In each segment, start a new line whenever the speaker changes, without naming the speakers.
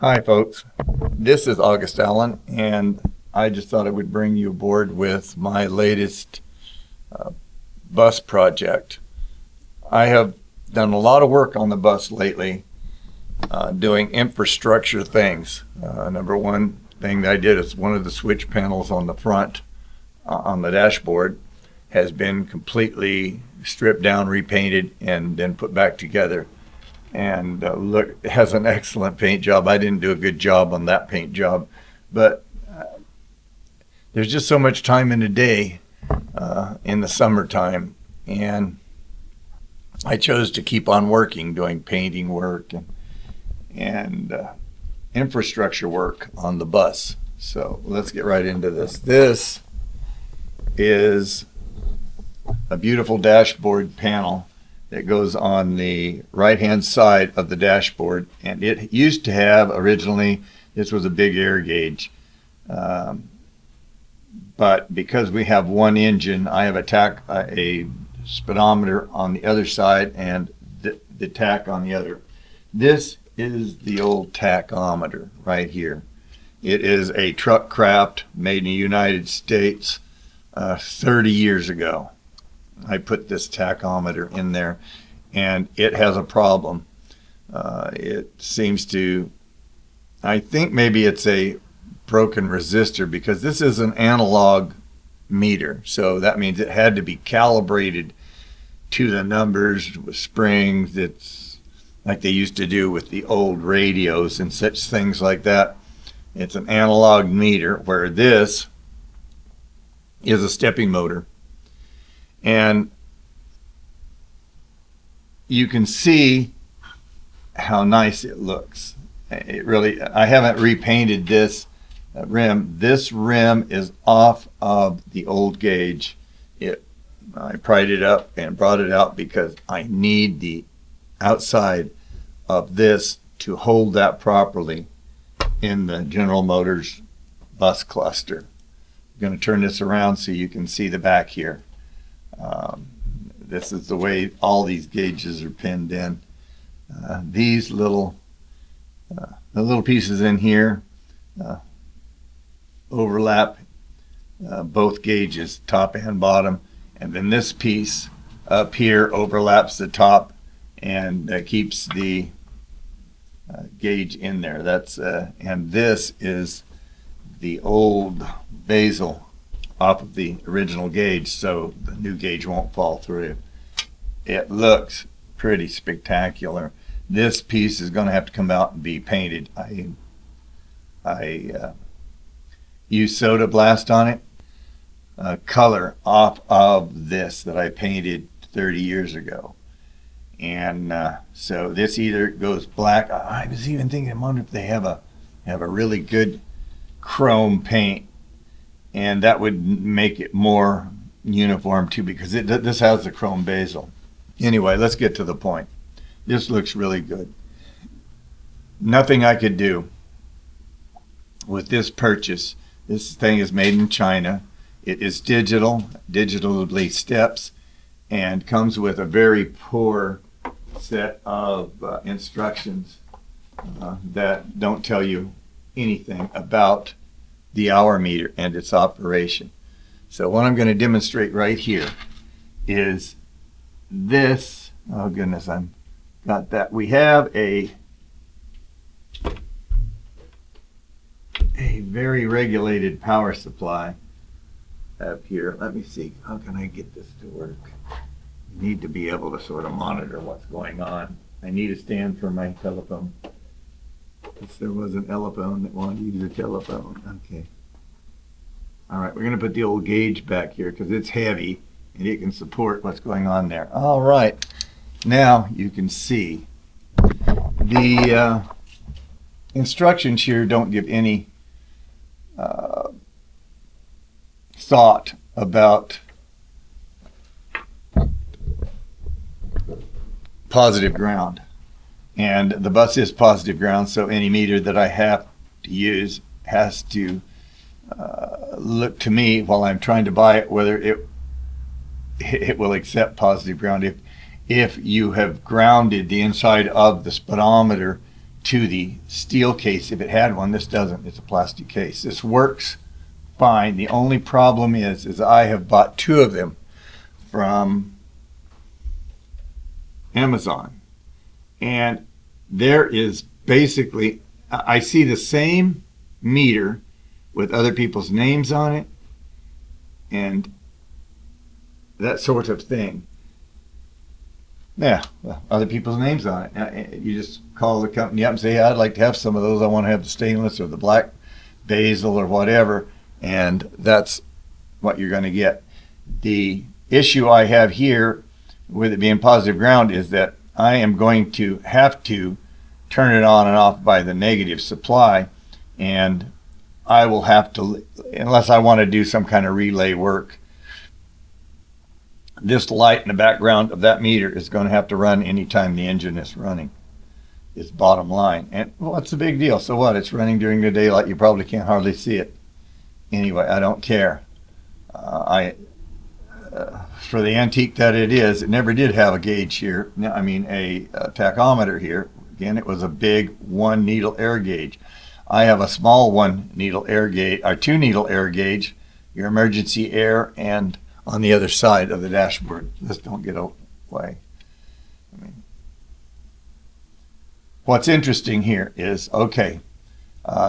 Hi folks, this is August Allen, and I just thought I would bring you aboard with my latest bus project. I have done a lot of work on the bus lately, doing infrastructure things. Number one thing that I did is one of the switch panels on the front on the dashboard has been completely stripped down, repainted, and then put back together. And look, it has an excellent paint job. I didn't do a good job on that paint job, but there's just so much time in the day in the summertime, and I chose to keep on working, doing painting work and infrastructure work on the bus. So let's get right into this. This is a beautiful dashboard panel that goes on the right-hand side of the dashboard, and it used to have, originally, this was a big air gauge, but because we have one engine, I have a speedometer on the other side and the tach on the other. This is the old tachometer right here. It is a truck craft made in the United States 30 years ago. I put this tachometer in there, and it has a problem. It seems to, I think maybe it's a broken resistor, because this is an analog meter. So that means it had to be calibrated to the numbers with springs. It's like they used to do with the old radios and such things like that. It's an analog meter, where this is a stepping motor. And you can see how nice it looks. It really, I haven't repainted this rim. This rim is off of the old gauge. I pried it up and brought it out because I need the outside of this to hold that properly in the General Motors bus cluster. I'm going to turn this around so you can see the back here. This is the way all these gauges are pinned in. These the little pieces in here overlap both gauges, top and bottom, and then this piece up here overlaps the top and keeps the gauge in there. That's and this is the old bezel off of the original gauge, so the new gauge won't fall through. It looks pretty spectacular. This piece is going to have to come out and be painted. I used soda blast on it, color off of this that I painted 30 years ago. And so this either goes black. I was even thinking, I wonder if they have a really good chrome paint, and that would make it more uniform too, because this has the chrome bezel. Anyway, let's get to the point. This looks really good. Nothing I could do with this purchase. This thing is made in China. It is digitally steps, and comes with a very poor set of instructions that don't tell you anything about the hour meter and its operation. So what I'm going to demonstrate right here is this. Oh goodness, I'm got that. We have a very regulated power supply up here. Let me see, how can I get this to work? I need to be able to sort of monitor what's going on. I need a stand for my telephone. If there was an telephone that wanted to use a telephone. Okay. All right, we're going to put the old gauge back here because it's heavy and it can support what's going on there. All right, now you can see the instructions here don't give any thought about positive ground. And the bus is positive ground, so any meter that I have to use has to look to me while I'm trying to buy it whether it will accept positive ground. If you have grounded the inside of the speedometer to the steel case if it had one. This doesn't. It's a plastic case. This works fine. The only problem is I have bought 2 of them from Amazon, and there is basically, I see the same meter with other people's names on it and that sort of thing. Yeah, well, other people's names on it. Now, you just call the company up and say, hey, I'd like to have some of those. I want to have the stainless or the black basil or whatever, and that's what you're going to get. The issue I have here with it being positive ground is that I am going to have to turn it on and off by the negative supply, and I will have to, unless I want to do some kind of relay work, this light in the background of that meter is going to have to run anytime the engine is running. It's bottom line. And what's the big deal? So what? It's running during the daylight. You probably can't hardly see it. Anyway, I don't care. For the antique that it is, it never did have a gauge here. I mean, a tachometer here. Again, it was a big 1 needle air gauge. I have a small 1 needle air gauge, or 2 needle air gauge, your emergency air, and on the other side of the dashboard. Just don't get away. I mean, what's interesting here is, okay,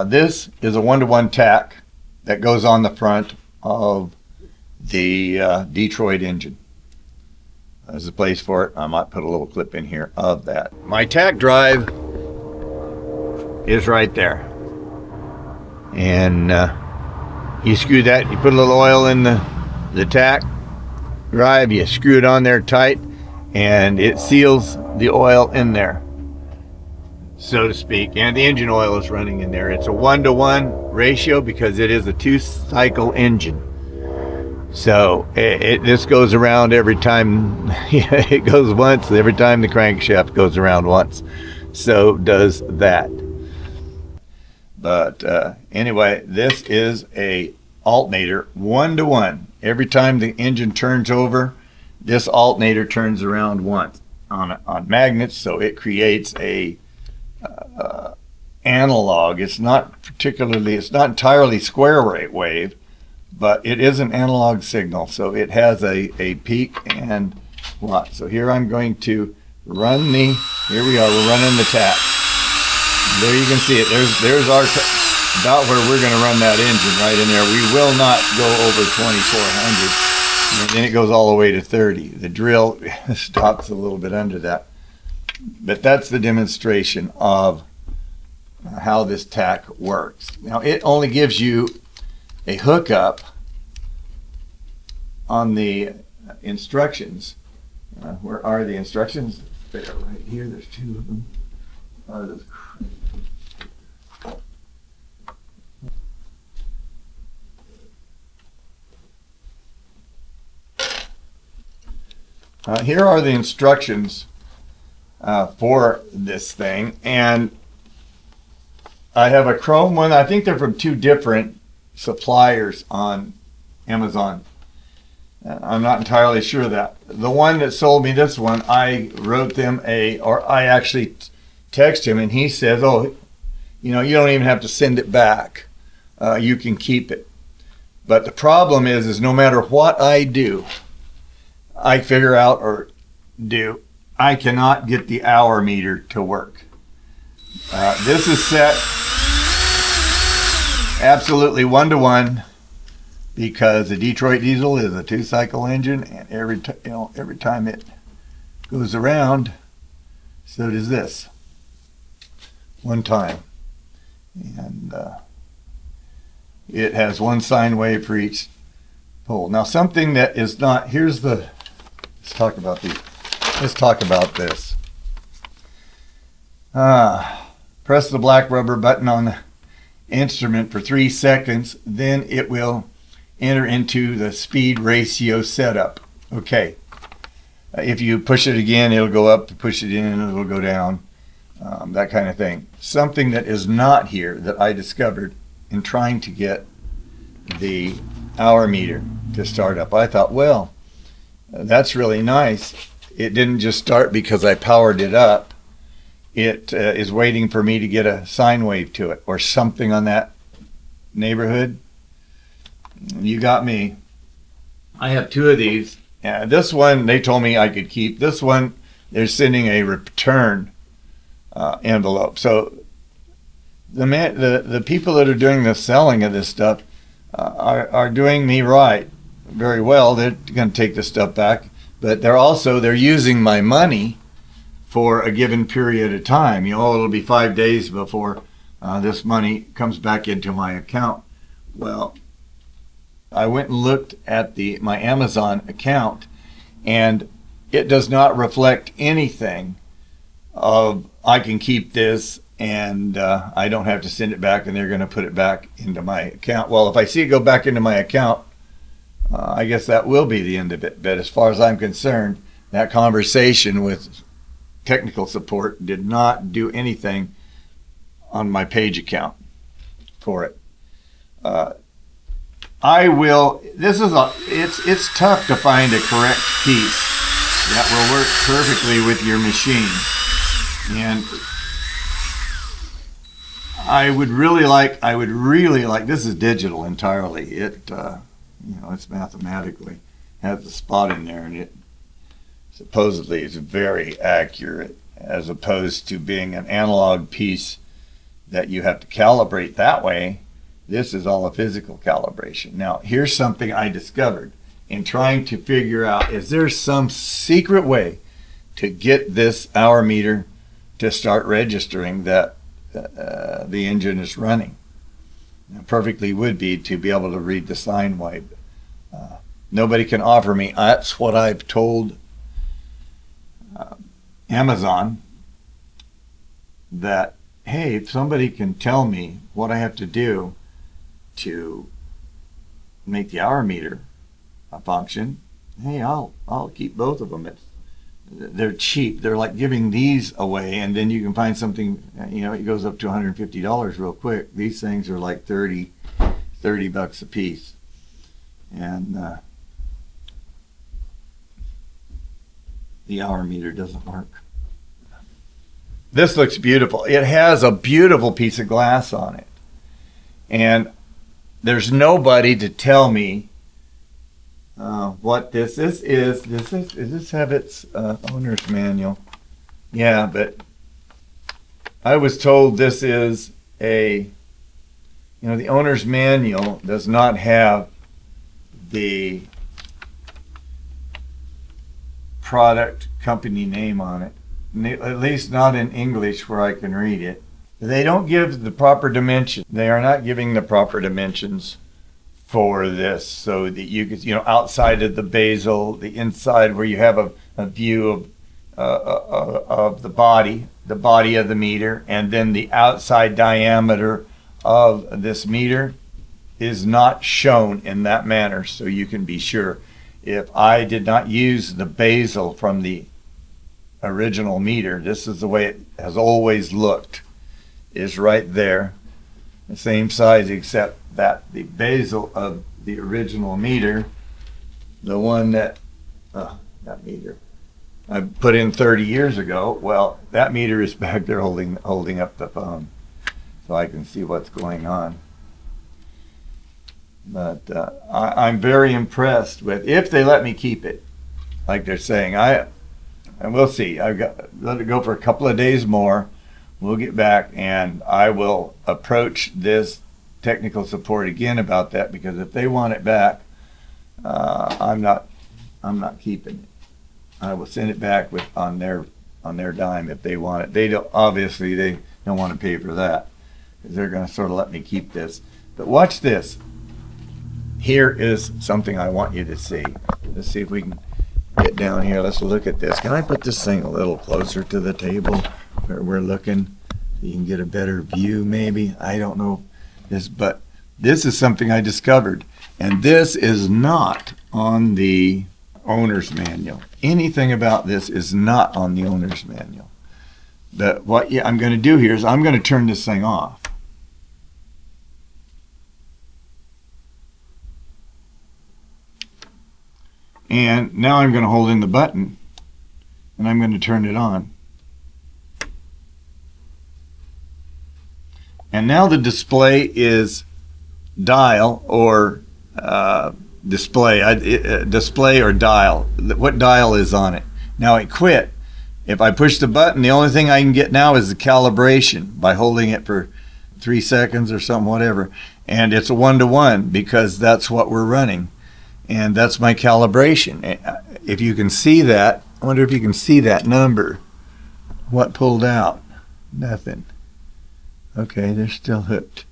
this is a 1-to-1 tack that goes on the front of the Detroit engine. There's a place for it. I might put a little clip in here of that. My Tach Drive is right there. And you screw that, you put a little oil in the Tach Drive, you screw it on there tight, and it seals the oil in there, so to speak. And the engine oil is running in there. It's a 1-to-1 ratio because it is a 2-cycle engine. So this goes around every time. It goes once every time the crankshaft goes around once. So does that. But anyway, this is a alternator 1-to-1. Every time the engine turns over, this alternator turns around once on magnets, so it creates a analog. It's not entirely square wave, but it is an analog signal, so it has a peak and what. So here I'm going to run here we are, we're running the tap. There you can see it. There's our about where we're going to run that engine right in there. We will not go over 2400, and then it goes all the way to 30. The drill stops a little bit under that. But that's the demonstration of how this tack works. Now, it only gives you a hookup on the instructions. Where are the instructions? They're right here. There's 2 of them. Here are the instructions for this thing, and I have a chrome one. I think they're from 2 different suppliers on Amazon. I'm not entirely sure of that. The one that sold me this one, I wrote them I actually texted him, and he says, oh, you don't even have to send it back. You can keep it. But the problem is no matter what I do, I figure out I cannot get the hour meter to work. This is set absolutely 1-to-1 because the Detroit Diesel is a 2-cycle engine, and every time it goes around, so does this. One time, and it has 1 sine wave for each pole. Now, something that is not. Let's talk about these. Let's talk about this. Press the black rubber button on the instrument for 3 seconds, then it will enter into the speed ratio setup. Okay. If you push it again, it'll go up. To push it in, it'll go down. That kind of thing. Something that is not here that I discovered in trying to get the hour meter to start up. I thought, well, that's really nice. It didn't just start because I powered it up. it is waiting for me to get a sine wave to it or something on that neighborhood. You got me. I have two of these. This one they told me I could keep. This one they're sending a return envelope. So the people that are doing the selling of this stuff are doing me right, very well. They're going to take this stuff back, but they're using my money for a given period of time. It'll be 5 days before this money comes back into my account. Well, I went and looked at my Amazon account, and it does not reflect anything of I can keep this and I don't have to send it back and they're going to put it back into my account. Well, if I see it go back into my account, I guess that will be the end of it. But as far as I'm concerned, that conversation with technical support did not do anything on my page account for it. It's tough to find a correct piece that will work perfectly with your machine. And I would really like, this is digital entirely. It's mathematically has a spot in there, and it supposedly is very accurate as opposed to being an analog piece that you have to calibrate that way. This is all a physical calibration. Now, here's something I discovered in trying to figure out, is there some secret way to get this hour meter to start registering that the engine is running? Now, perfectly would be to be able to read the sine wave. Nobody can offer me. That's what I've told Amazon, that, hey, if somebody can tell me what I have to do to make the hour meter function, hey, I'll keep both of them. They're cheap. They're like giving these away, and then you can find something, it goes up to $150 real quick. These things are like $30 a piece. And the hour meter doesn't work. This looks beautiful. It has a beautiful piece of glass on it. And there's nobody to tell me what this is. Does this have its owner's manual? Yeah, but I was told this is the owner's manual does not have the product company name on it, at least not in English where I can read it. They don't give the proper dimension. They are not giving the proper dimensions for this, so that you could, outside of the bezel, the inside where you have a view of the body of the meter, and then the outside diameter of this meter is not shown in that manner, so you can be sure. If I did not use the bezel from the original meter, this is the way it has always looked, is right there, the same size, except that the bezel of the original meter, the one that meter I put in 30 years ago, well, that meter is back there holding up the phone so I can see what's going on. But I'm very impressed with, if they let me keep it, like they're saying. And we'll see. I've got let it go for a couple of days more. We'll get back, and I will approach this technical support again about that, because if they want it back, I'm not keeping it. I will send it back on their dime if they want it. They don't want to pay for that, because they're going to sort of let me keep this. But watch this. Here is something I want you to see. Let's see if we can get down here. Let's look at this. Can I put this thing a little closer to the table where we're looking so you can get a better view maybe? I don't know this, but this is something I discovered. And this is not on the owner's manual. Anything about this is not on the owner's manual. But what I'm going to do here is I'm going to turn this thing off. And now I'm going to hold in the button, and I'm going to turn it on. And now the display is dial or display or dial. What dial is on it? Now it quit. If I push the button, the only thing I can get now is the calibration by holding it for 3 seconds or something, whatever. And it's a 1-to-1 because that's what we're running. And that's my calibration. If you can see that, I wonder if you can see that number. What pulled out? Nothing. Okay, they're still hooked.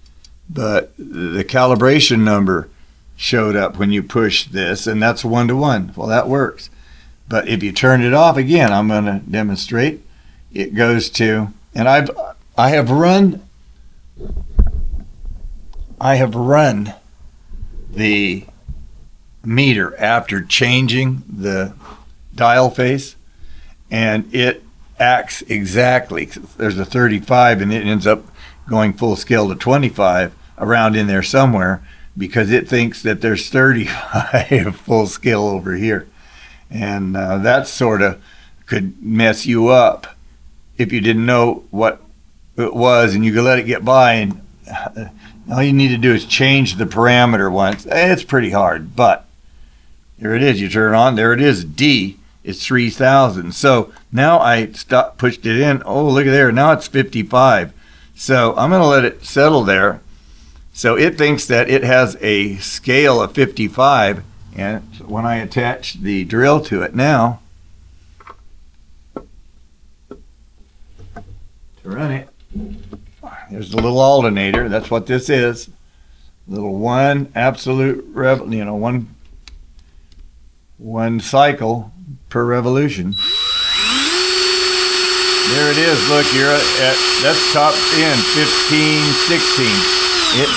But the calibration number showed up when you push this, and that's a 1-to-1. Well, that works. But if you turn it off, again, I'm going to demonstrate. It goes to, and I have run the meter after changing the dial face, and it acts exactly. There's a 35, and it ends up going full scale to 25 around in there somewhere because it thinks that there's 35 full scale over here. And that sort of could mess you up if you didn't know what it was and you could let it get by. And all you need to do is change the parameter once. It's pretty hard, but there it is. You turn it on. There it is. D. It's 3,000. So now I pushed it in. Oh, look at there. Now it's 55. So I'm going to let it settle there. So it thinks that it has a scale of 55. And when I attach the drill to it now, to run it, there's the little alternator. That's what this is. Little one absolute one cycle per revolution. There it is. Look, you're at that's top in 15, 16. It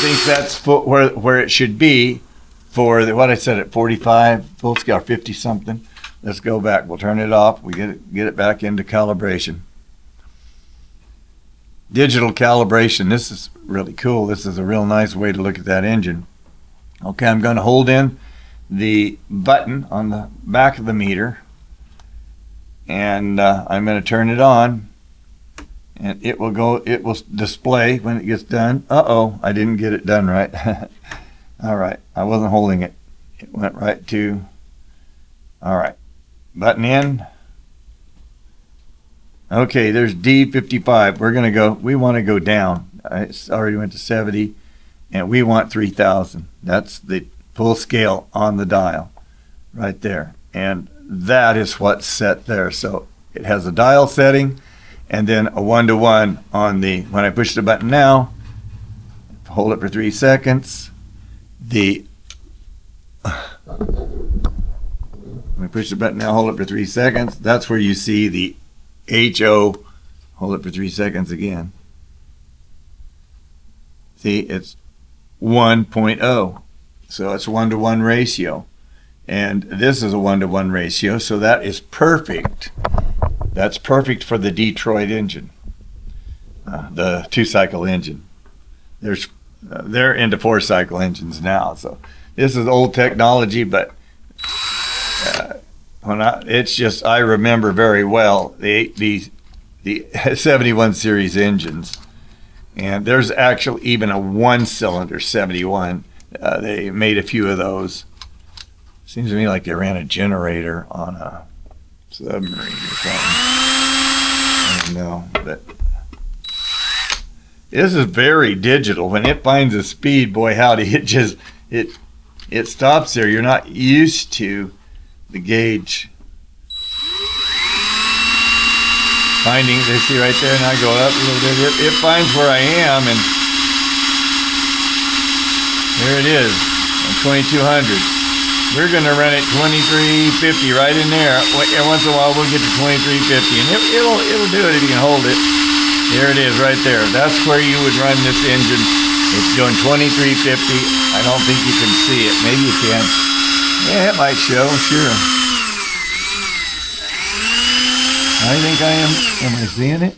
thinks that's where it should be for what I said at 45 full scale, 50 something. Let's go back. We'll turn it off. We get it back into calibration. Digital calibration. This is really cool. This is a real nice way to look at that engine. Okay, I'm going to hold in the button on the back of the meter, and I'm going to turn it on. And it will display when it gets done. Uh-oh, I didn't get it done right. All right, I wasn't holding it. It went right to, all right, button in. Okay, there's D55. We want to go down. It's already went to 70, and we want 3,000. That's the full scale on the dial right there. And that is what's set there. So it has a dial setting, and then a 1-to-1 on when I push the button now, hold it for 3 seconds. When I push the button now, hold it for 3 seconds. That's where you see the HO, hold it for 3 seconds again. See, it's 1.0. So it's 1-to-1 ratio. And this is a 1-to-1 ratio, so that is perfect. That's perfect for the Detroit engine, the 2-cycle engine. They're into 4-cycle engines now, so this is old technology, but I remember very well the 71 series engines, and there's actually even a 1-cylinder 71. They made a few of those. Seems to me like they ran a generator on a submarine or something. I don't know, but this is very digital. When it finds a speed, boy howdy, it stops there. You're not used to the gauge finding. They see right there, and I go up a little bit. It finds where I am, and there it is, 2200. We're going to run it 2350 right in there. Every once in a while we'll get to 2350, and it'll do it if you can hold it. There it is right there. That's where you would run this engine. It's doing 2350. I don't think you can see it. Maybe you can. Yeah, it might show, sure. I think I am. Am I seeing it?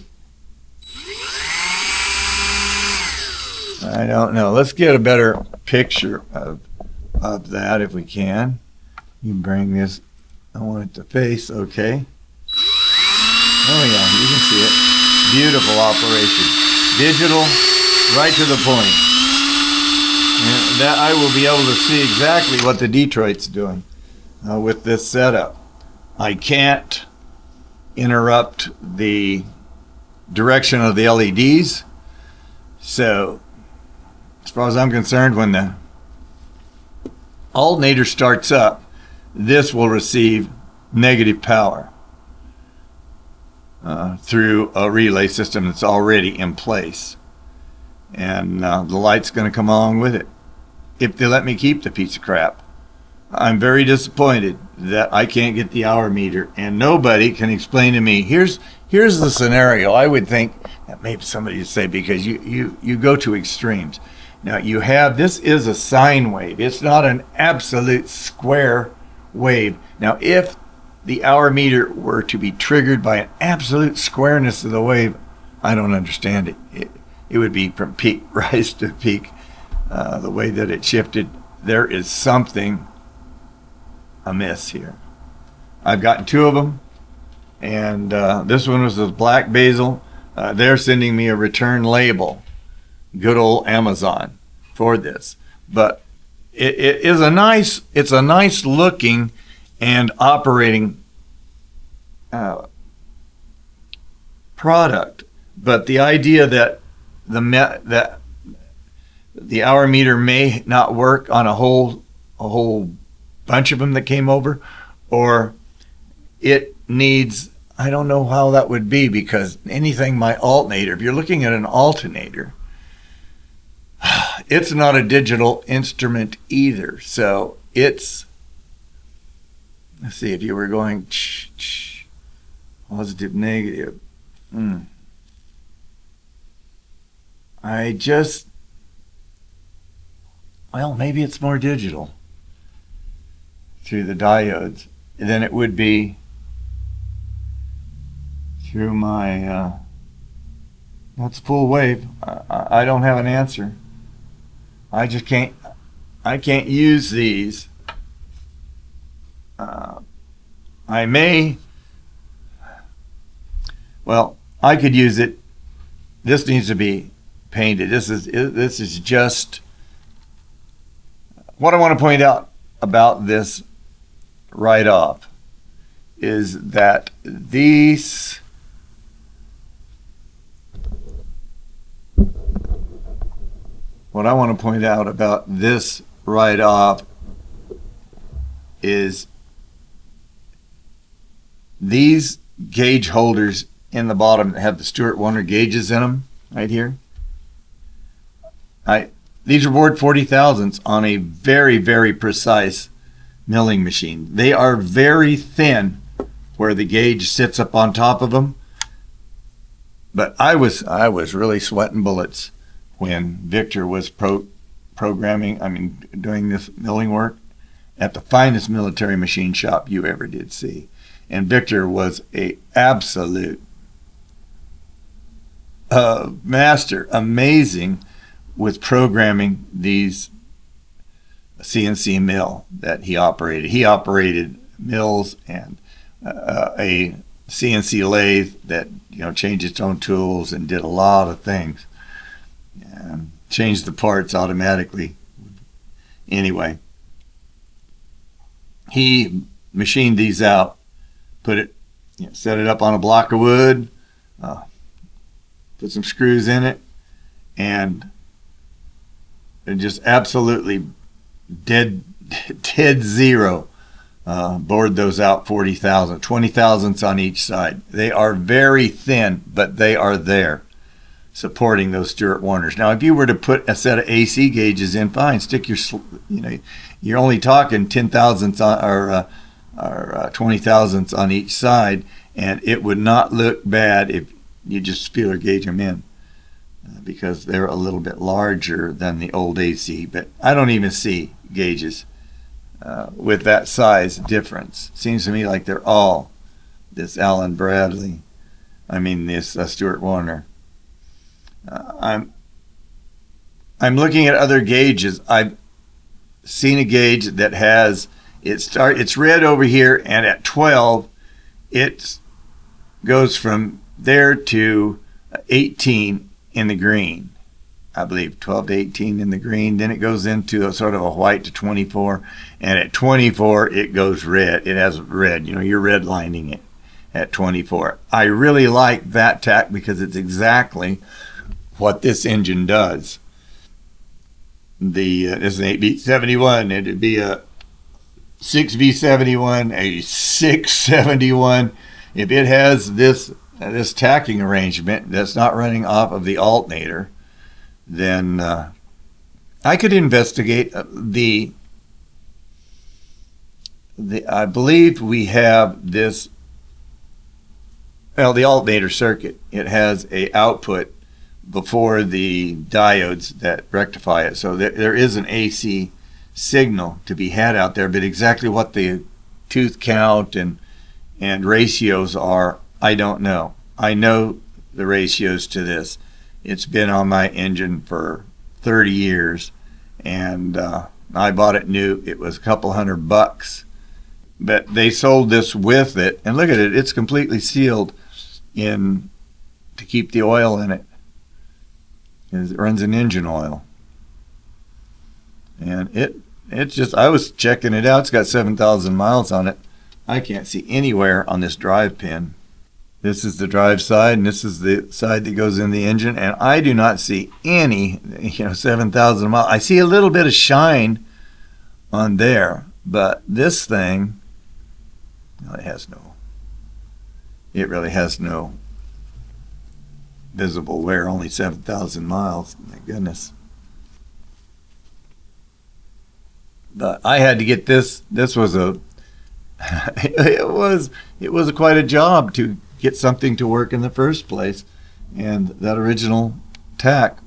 I don't know. Let's get a better picture of that if we can. You can bring this, I want it to face, okay. Oh yeah, you can see it. beautiful operation. Digital, right to the point. And that I will be able to see exactly what the Detroit's doing with this setup. I can't interrupt the direction of the LEDs. So, as far as I'm concerned, when the alternator starts up, this will receive negative power through a relay system that's already in place. And the light's going to come along with it, if they let me keep the piece of crap. I'm very disappointed that I can't get the hour meter, and nobody can explain to me, here's the scenario. I would think that maybe somebody would say, because you go to extremes. Now you have, this is a sine wave. It's not an absolute square wave. Now if the hour meter were to be triggered by an absolute squareness of the wave, I don't understand it. It would be from peak rise to peak. The way that it shifted, there is something amiss here. I've gotten two of them, and this one was the black basil. They're sending me a return label. Good old Amazon for this, but it is it's a nice looking and operating product. But the idea that the hour meter may not work on a whole bunch of them that came over, or it needs, I don't know how that would be, because anything my alternator, if you're looking at an alternator, it's not a digital instrument either. So it's, let's see, if you were going positive, negative, well, maybe it's more digital through the diodes than it would be through my, that's full wave. I don't have an answer. I just can't, I can't use these. I may, well, I could use it. This needs to be painted. This is just, what I want to point out about this right off is that these, what I want to point out about this right off is these gauge holders in the bottom that have the Stewart Warner gauges in them right here. These are bored 40 thousandths on a very, very precise milling machine. They are very thin where the gauge sits up on top of them. But I was really sweating bullets when Victor was programming, doing this milling work at the finest military machine shop you ever did see. And Victor was a absolute master, amazing with programming these CNC mill that he operated. He operated mills and a CNC lathe that changed its own tools and did a lot of things and changed the parts automatically. Anyway, he machined these out, put it, set it up on a block of wood, put some screws in it, and just absolutely dead zero bored those out 40 thousand, 20 thousandths on each side. They are very thin, but they are there supporting those Stewart Warners. Now, if you were to put a set of AC gauges in, fine, stick your, you're only talking 10 thousandths or 20 thousandths on each side, and it would not look bad if you just feeler gauge them in. Because they're a little bit larger than the old AC, but I don't even see gauges with that size difference. Seems to me like they're all this Allen Bradley, this Stewart Warner. I'm looking at other gauges. I've seen a gauge that has it's red over here, and at 12 it goes from there to 18 in the green. I believe 12 to 18 in the green. Then it goes into a sort of a white to 24. And at 24, it goes red. It has red. You're redlining it at 24. I really like that tack because it's exactly what this engine does. This is an 8V71. It'd be a 6V71, a 671. If it has this tacking arrangement that's not running off of the alternator, then I could investigate I believe we have this, the alternator circuit. It has a output before the diodes that rectify it. So there is an AC signal to be had out there, but exactly what the tooth count and ratios are, I don't know. I know the ratios to this. It's been on my engine for 30 years, and I bought it new. It was a couple $100, but they sold this with it. And look at it; it's completely sealed in to keep the oil in it. It runs an engine oil, and it's just. I was checking it out. It's got 7,000 miles on it. I can't see anywhere on this drive pin. This is the drive side, and this is the side that goes in the engine, and I do not see any, 7,000 miles. I see a little bit of shine on there, but this thing, it really has no visible wear, only 7,000 miles. My goodness. But I had to get this. This was it was quite a job to get something to work in the first place, and that original tack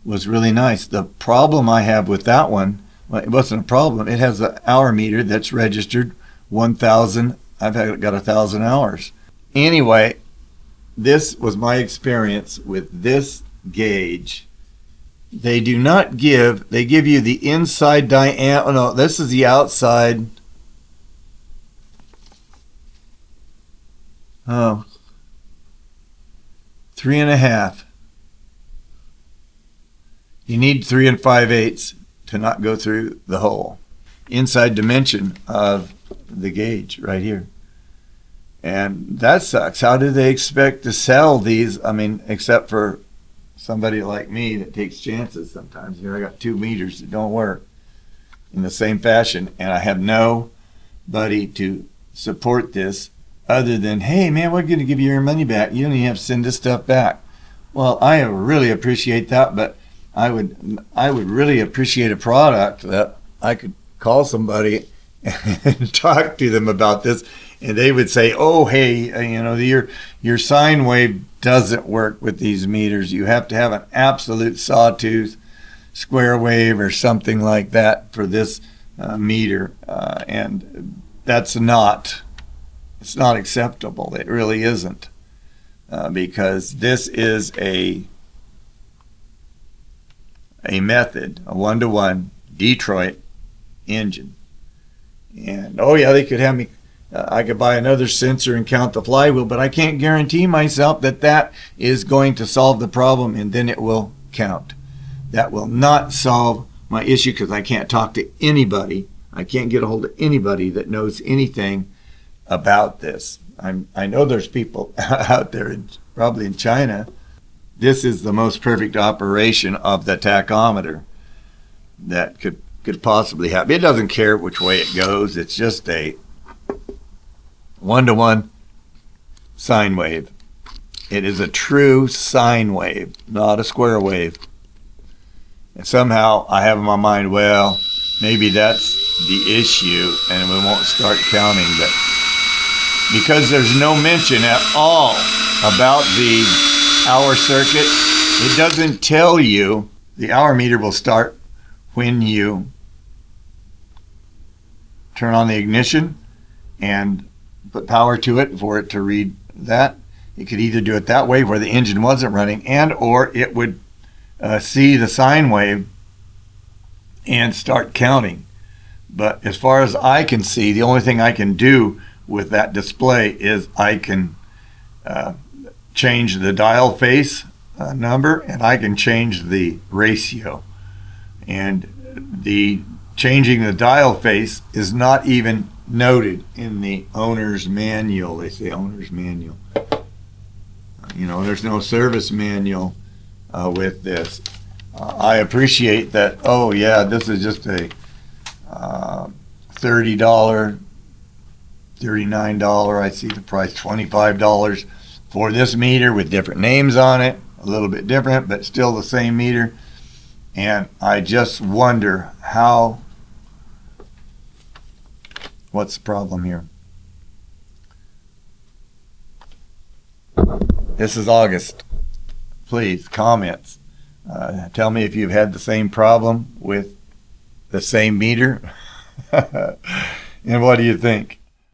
was really nice. The problem I have with that one, well, it wasn't a problem. It has an hour meter that's registered 1,000. I've got 1,000 hours. Anyway, this was my experience with this gauge. They do not give, they give you the inside diameter. Oh no, this is the outside. Oh, 3.5. You need 3 5/8 to not go through the hole. Inside dimension of the gauge right here. And that sucks. How do they expect to sell these? I mean, except for somebody like me that takes chances sometimes. I got 2 meters that don't work in the same fashion, and I have nobody to support this other than, hey man, we're going to give you your money back. You don't even have to send this stuff back. Well, I really appreciate that, but I would really appreciate a product that I could call somebody and talk to them about this, and they would say, oh, hey, your sine wave doesn't work with these meters. You have to have an absolute sawtooth square wave or something like that for this meter, and that's not. It's not acceptable. It really isn't, because this is a method, a 1-to-1 Detroit engine. And oh yeah, they could have me. I could buy another sensor and count the flywheel, but I can't guarantee myself that is going to solve the problem, and then it will count. That will not solve my issue because I can't talk to anybody. I can't get a hold of anybody that knows anything about this. I know there's people out there, probably in China. This is the most perfect operation of the tachometer that could possibly happen. It doesn't care which way it goes. It's just a 1-to-1 sine wave. It is a true sine wave, not a square wave. And somehow I have in my mind, well, maybe that's the issue and we won't start counting, but because there's no mention at all about the hour circuit, it doesn't tell you. The hour meter will start when you turn on the ignition and put power to it for it to read that. It could either do it that way where the engine wasn't running, and or it would see the sine wave and start counting. But as far as I can see, the only thing I can do with that display is I can change the dial face number, and I can change the ratio. And the changing the dial face is not even noted in the owner's manual. They say owner's manual. You know, there's no service manual with this. I appreciate that. Oh yeah, this is just a $30, $39. I see the price, $25 for this meter with different names on it, a little bit different, but still the same meter. And I just wonder what's the problem here? This is August. Please, comments. Tell me if you've had the same problem with the same meter. And what do you think?